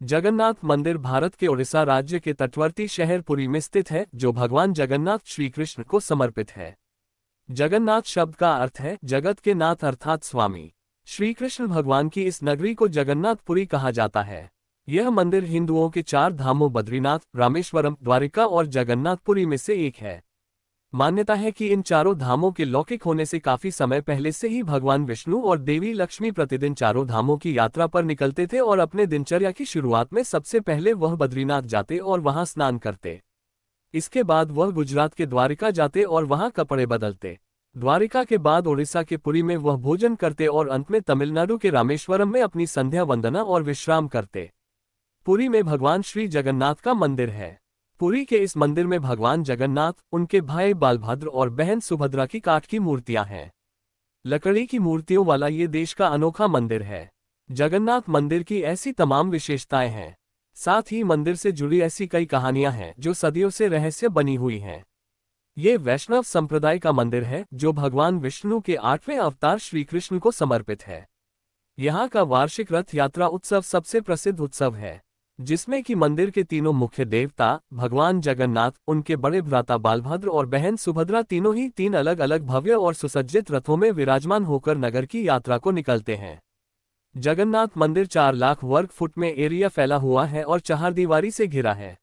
जगन्नाथ मंदिर भारत के उड़ीसा राज्य के तटवर्ती शहर पुरी में स्थित है, जो भगवान जगन्नाथ श्री कृष्ण को समर्पित है। जगन्नाथ शब्द का अर्थ है जगत के नाथ अर्थात स्वामी। श्री कृष्ण भगवान की इस नगरी को जगन्नाथपुरी कहा जाता है। यह मंदिर हिंदुओं के 4 धामों बद्रीनाथ, रामेश्वरम, द्वारिका और जगन्नाथपुरी में से एक है। मान्यता है कि इन चारों धामों के लौकिक होने से काफी समय पहले से ही भगवान विष्णु और देवी लक्ष्मी प्रतिदिन चारों धामों की यात्रा पर निकलते थे और अपने दिनचर्या की शुरुआत में सबसे पहले वह बद्रीनाथ जाते और वहां स्नान करते। इसके बाद वह गुजरात के द्वारिका जाते और वहां कपड़े बदलते। द्वारिका के बाद ओडिशा के पुरी में वह भोजन करते और अंत में तमिलनाडु के रामेश्वरम में अपनी संध्या वंदना और विश्राम करते। पुरी में भगवान श्री जगन्नाथ का मंदिर है। पुरी के इस मंदिर में भगवान जगन्नाथ, उनके भाई बालभद्र और बहन सुभद्रा की काठ की मूर्तियां हैं। लकड़ी की मूर्तियों वाला ये देश का अनोखा मंदिर है। जगन्नाथ मंदिर की ऐसी तमाम विशेषताएं हैं। साथ ही मंदिर से जुड़ी ऐसी कई कहानियां हैं जो सदियों से रहस्य बनी हुई हैं। ये वैष्णव संप्रदाय का मंदिर है जो भगवान विष्णु के 8वें अवतार श्री कृष्ण को समर्पित है। यहाँ का वार्षिक रथ यात्रा उत्सव सबसे प्रसिद्ध उत्सव है, जिसमें कि मंदिर के तीनों मुख्य देवता भगवान जगन्नाथ, उनके बड़े भ्राता बालभद्र और बहन सुभद्रा तीनों ही 3 अलग अलग भव्य और सुसज्जित रथों में विराजमान होकर नगर की यात्रा को निकलते हैं। जगन्नाथ मंदिर 4 लाख वर्ग फुट में एरिया फैला हुआ है और चहारदीवारी से घिरा है।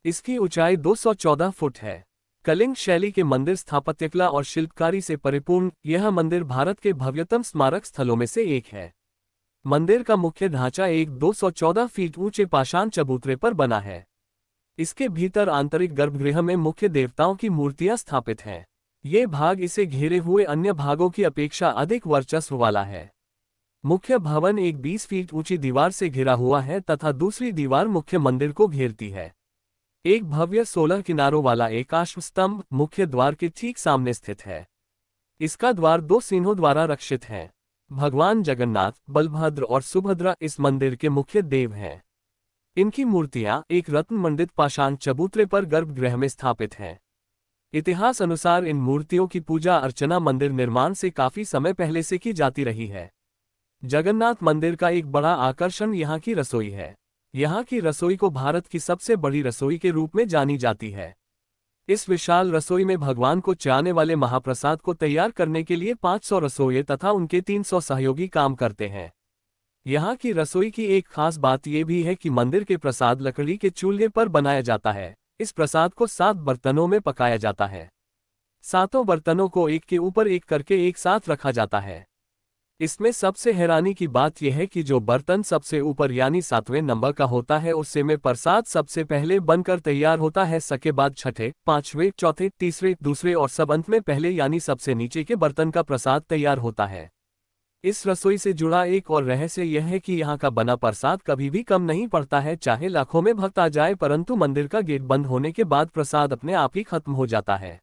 इसकी ऊंचाई 214 फुट है। कलिंग शैली के मंदिर स्थापत्यकला और शिल्पकारी से परिपूर्ण यह मंदिर भारत के भव्यतम स्मारक स्थलों में से एक है। मंदिर का मुख्य ढांचा एक 214 फीट ऊंचे पाषाण चबूतरे पर बना है। इसके भीतर आंतरिक गर्भगृह में मुख्य देवताओं की मूर्तियां स्थापित हैं। ये भाग इसे घेरे हुए अन्य भागों की अपेक्षा अधिक वर्चस्व वाला है। मुख्य भवन एक 20 फीट ऊंची दीवार से घिरा हुआ है तथा दूसरी दीवार मुख्य मंदिर को घेरती है। एक भव्य 16 किनारों वाला एक स्तंभ मुख्य द्वार के ठीक सामने स्थित है। इसका द्वार 2 सिंहों द्वारा रक्षित है। भगवान जगन्नाथ, बलभद्र और सुभद्रा इस मंदिर के मुख्य देव हैं। इनकी मूर्तियां एक रत्न मंडित पाषाण चबूतरे पर गर्भगृह में स्थापित हैं। इतिहास अनुसार इन मूर्तियों की पूजा अर्चना मंदिर निर्माण से काफी समय पहले से की जाती रही है। जगन्नाथ मंदिर का एक बड़ा आकर्षण यहाँ की रसोई है। यहाँ की रसोई को भारत की सबसे बड़ी रसोई के रूप में जानी जाती है। इस विशाल रसोई में भगवान को चाहने वाले महाप्रसाद को तैयार करने के लिए 500 रसोइये तथा उनके 300 सहयोगी काम करते हैं। यहाँ की रसोई की एक खास बात यह भी है कि मंदिर के प्रसाद लकड़ी के चूल्हे पर बनाया जाता है। इस प्रसाद को 7 बर्तनों में पकाया जाता है। 7 बर्तनों को एक के ऊपर एक करके एक साथ रखा जाता है। इसमें सबसे हैरानी की बात यह है कि जो बर्तन सबसे ऊपर यानी 7वें नंबर का होता है उससे में प्रसाद सबसे पहले बनकर तैयार होता है। सके बाद छठे, 5वें, चौथे, तीसरे, दूसरे और सब अंत में पहले यानी सबसे नीचे के बर्तन का प्रसाद तैयार होता है। इस रसोई से जुड़ा एक और रहस्य यह है कि यहाँ का बना प्रसाद कभी भी कम नहीं पड़ता है, चाहे लाखों में भक्त आ जाए, परंतु मंदिर का गेट बंद होने के बाद प्रसाद अपने आप ही खत्म हो जाता है।